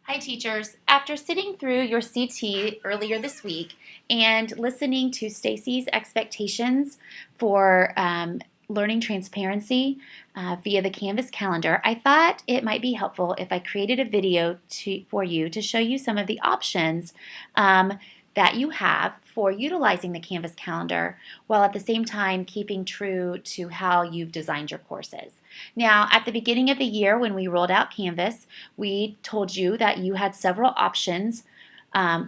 Hi teachers. After sitting through your CT earlier this week and listening to Stacy's expectations for learning transparency via the Canvas calendar, I thought it might be helpful if I created a video for you to show you some of the options that you have for utilizing the Canvas calendar while at the same time keeping true to how you've designed your courses. Now, at the beginning of the year when we rolled out Canvas, we told you that you had several options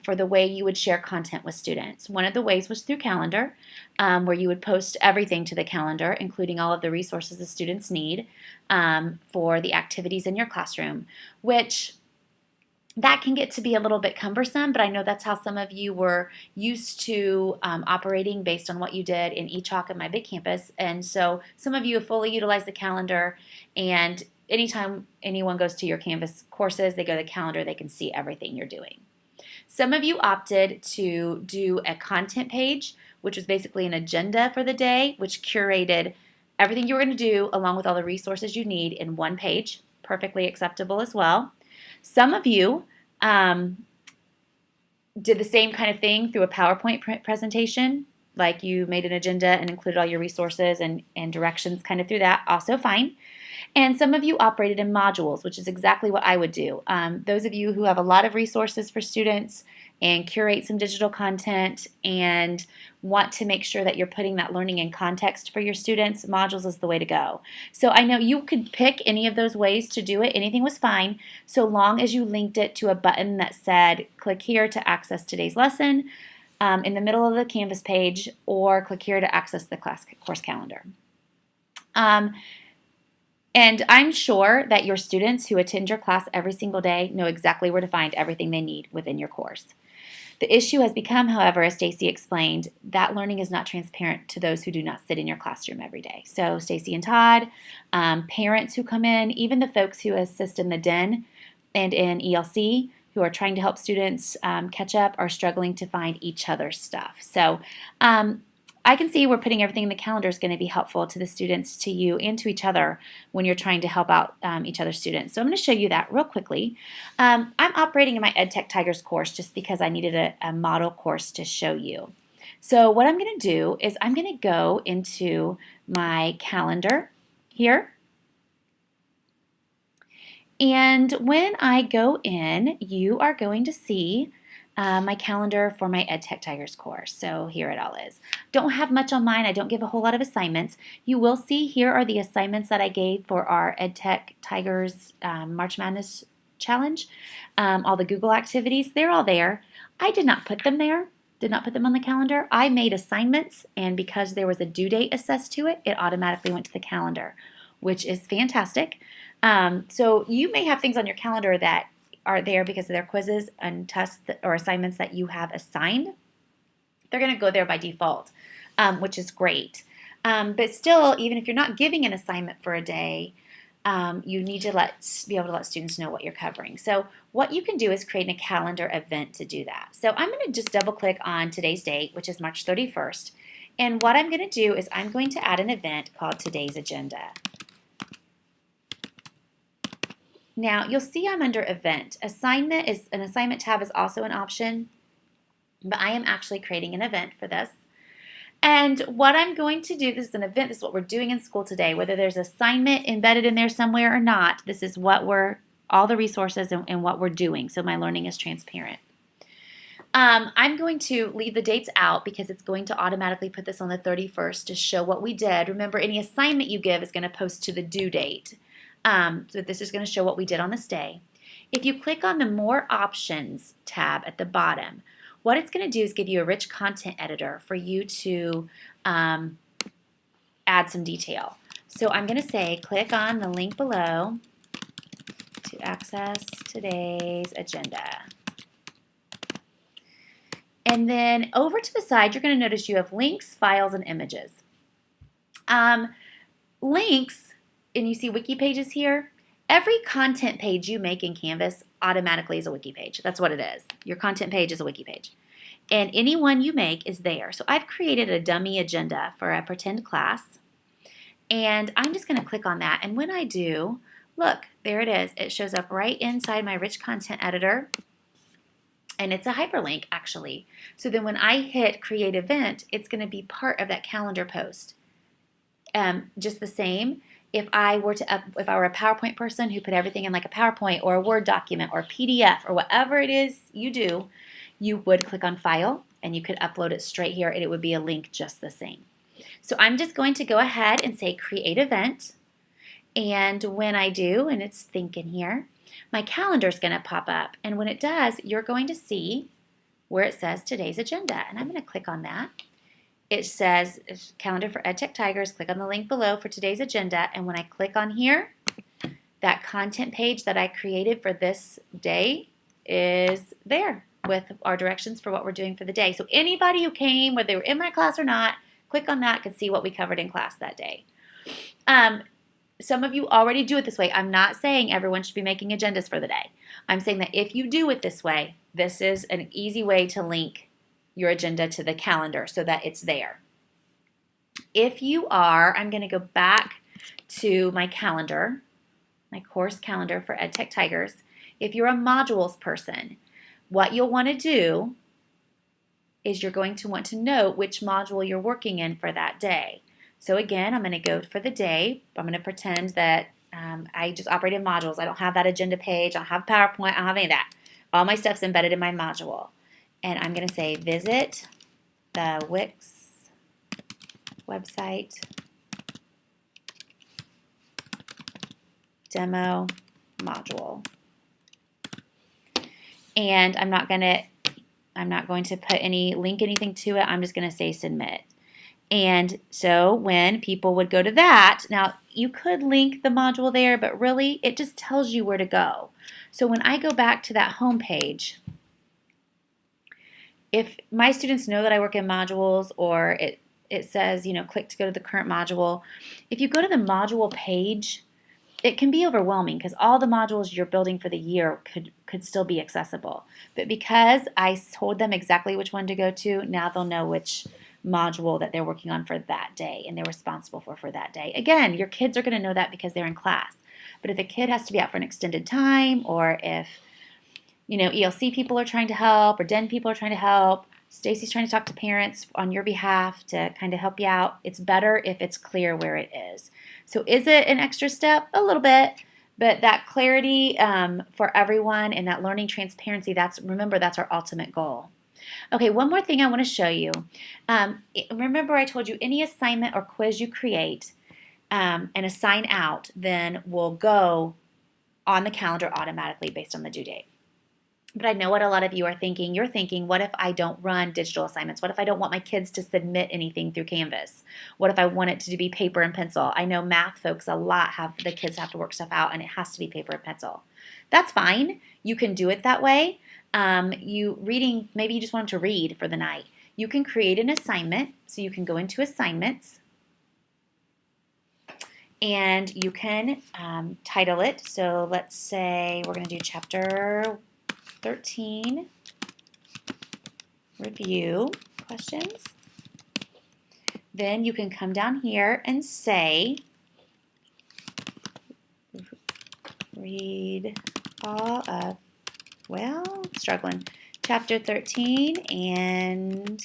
for the way you would share content with students. One of the ways was through calendar, where you would post everything to the calendar, including all of the resources the students need for the activities in your classroom, which that can get to be a little bit cumbersome, but I know that's how some of you were used to operating based on what you did in eChalk and My Big Campus. And so some of you have fully utilized the calendar, and anytime anyone goes to your Canvas courses, they go to the calendar, they can see everything you're doing. Some of you opted to do a content page, which was basically an agenda for the day, which curated everything you were going to do along with all the resources you need in one page. Perfectly acceptable as well. Some of you did the same kind of thing through a PowerPoint presentation, like you made an agenda and included all your resources and directions kind of through that, also fine. And some of you operated in modules, which is exactly what I would do. Those of you who have a lot of resources for students and curate some digital content and want to make sure that you're putting that learning in context for your students, modules is the way to go. So I know you could pick any of those ways to do it. Anything was fine, so long as you linked it to a button that said, click here to access today's lesson in the middle of the Canvas page, or click here to access the course calendar. And I'm sure that your students who attend your class every single day know exactly where to find everything they need within your course. The issue has become, however, as Stacy explained, that learning is not transparent to those who do not sit in your classroom every day. So Stacy and Todd, parents who come in, even the folks who assist in the den and in ELC who are trying to help students catch up are struggling to find each other's stuff. So I can see where putting everything in the calendar is going to be helpful to the students, to you, and to each other when you're trying to help out each other's students. So I'm going to show you that real quickly. I'm operating in my EdTech Tigers course just because I needed a model course to show you. So what I'm going to do is I'm going to go into my calendar here. And when I go in, you are going to see my calendar for my EdTech Tigers course. So here it all is. Don't have much on mine. I don't give a whole lot of assignments. You will see here are the assignments that I gave for our EdTech Tigers March Madness Challenge. All the Google activities, they're all there. I did not put them there. Did not put them on the calendar. I made assignments, and because there was a due date assessed to it, it automatically went to the calendar, which is fantastic. So you may have things on your calendar that are there because of their quizzes and tests or assignments that you have assigned. They're going to go there by default, which is great. But still, even if you're not giving an assignment for a day, you need to be able to let students know what you're covering. So what you can do is create a calendar event to do that. So I'm going to just double click on today's date, which is March 31st. And what I'm going to do is I'm going to add an event called Today's Agenda. Now, you'll see I'm under Event. An assignment tab is also an option, but I am actually creating an event for this. And what I'm going to do, this is an event, this is what we're doing in school today. Whether there's assignment embedded in there somewhere or not, this is what all the resources and what we're doing, so my learning is transparent. I'm going to leave the dates out because it's going to automatically put this on the 31st to show what we did. Remember, any assignment you give is going to post to the due date. So this is going to show what we did on this day. If you click on the More Options tab at the bottom, what it's going to do is give you a rich content editor for you to add some detail. So I'm going to say, click on the link below to access today's agenda. And then over to the side, you're going to notice you have links, files, and images. Links, and you see wiki pages here, every content page you make in Canvas automatically is a wiki page. That's what it is. Your content page is a wiki page. And any one you make is there. So I've created a dummy agenda for a pretend class. And I'm just going to click on that. And when I do, Look, there it is. It shows up right inside my rich content editor. And it's a hyperlink, actually. So then when I hit create event, it's going to be part of that calendar post. Just the same, if I were a PowerPoint person who put everything in like a PowerPoint or a Word document or PDF or whatever it is you do, you would click on File and you could upload it straight here and it would be a link just the same. So I'm just going to go ahead and say create event. And when I do, and it's thinking here, my calendar is going to pop up. And when it does, you're going to see where it says today's agenda. And I'm going to click on that. It says calendar for EdTech Tigers. Click on the link below for today's agenda. And when I click on here, that content page that I created for this day is there with our directions for what we're doing for the day. So anybody who came, whether they were in my class or not, click on that, could see what we covered in class that day. Some of you already do it this way. I'm not saying everyone should be making agendas for the day. I'm saying that if you do it this way, this is an easy way to link your agenda to the calendar so that it's there. If you are, I'm going to go back to my calendar, my course calendar for EdTech Tigers. If you're a modules person, what you'll want to do is you're going to want to note which module you're working in for that day. So again, I'm going to go for the day. I'm going to pretend that I just operate in modules. I don't have that agenda page. I don't have PowerPoint. I don't have any of that. All my stuff's embedded in my module. And I'm going to say visit the Wix website demo module. And I'm not going to put anything to it. I'm just going to say submit. And so when people would go to that, now you could link the module there, but really it just tells you where to go. So when I go back to that home page, if my students know that I work in modules or it says, click to go to the current module, if you go to the module page, it can be overwhelming because all the modules you're building for the year could still be accessible. But because I told them exactly which one to go to, now they'll know which module that they're working on for that day and they're responsible for that day. Again, your kids are going to know that because they're in class. But if a kid has to be out for an extended time, or if ELC people are trying to help, or DEN people are trying to help, Stacy's trying to talk to parents on your behalf to kind of help you out, it's better if it's clear where it is. So is it an extra step? A little bit. But that clarity for everyone and that learning transparency, remember, that's our ultimate goal. Okay, one more thing I want to show you. Remember I told you any assignment or quiz you create and assign out then will go on the calendar automatically based on the due date. But I know what a lot of you are thinking. You're thinking, what if I don't run digital assignments? What if I don't want my kids to submit anything through Canvas? What if I want it to be paper and pencil? I know math folks a lot the kids have to work stuff out and it has to be paper and pencil. That's fine. You can do it that way. Maybe you just want them to read for the night. You can create an assignment. So you can go into assignments and you can title it. So let's say we're going to do chapter 13, review questions. Then you can come down here and say, read all of, struggling, chapter 13 and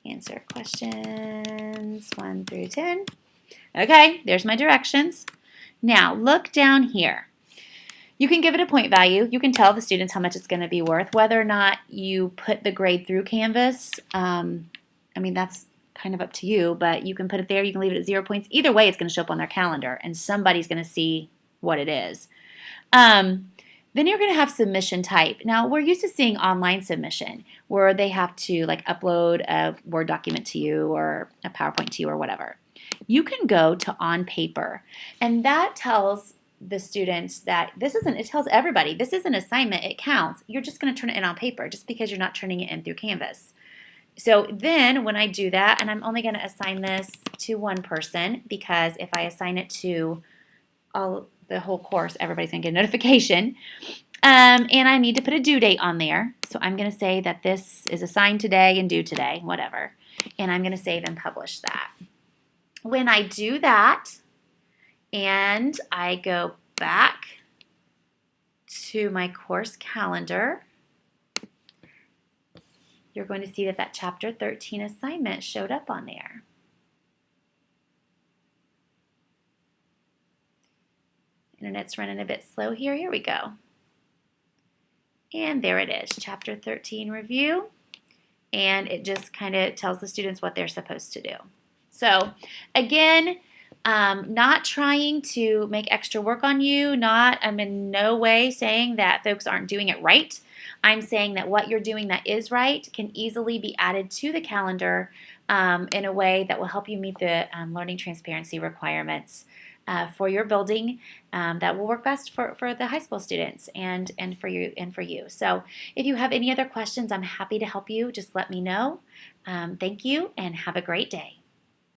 answer questions 1 through 10. Okay, there's my directions. Now look down here. You can give it a point value. You can tell the students how much it's going to be worth. Whether or not you put the grade through Canvas, that's kind of up to you, but you can put it there. You can leave it at 0 points. Either way, it's going to show up on their calendar, and somebody's going to see what it is. Then you're going to have submission type. Now, we're used to seeing online submission, where they have to upload a Word document to you or a PowerPoint to you or whatever. You can go to on paper, and that tells the students that it tells everybody, this is an assignment, it counts. You're just going to turn it in on paper just because you're not turning it in through Canvas. So then when I do that, and I'm only going to assign this to one person, because if I assign it to the whole course, everybody's going to get a notification. And I need to put a due date on there. So I'm going to say that this is assigned today and due today, whatever. And I'm going to save and publish that. when I do that and I go back to my course calendar, you're going to see that that Chapter 13 assignment showed up on there. Internet's running a bit slow here. Here we go. And there it is, Chapter 13 review. And it just kind of tells the students what they're supposed to do. So again, not trying to make extra work on you. I'm in no way saying that folks aren't doing it right. I'm saying that what you're doing that is right can easily be added to the calendar in a way that will help you meet the learning transparency requirements for your building that will work best for the high school students and for you. So if you have any other questions, I'm happy to help you. Just let me know. Thank you and have a great day.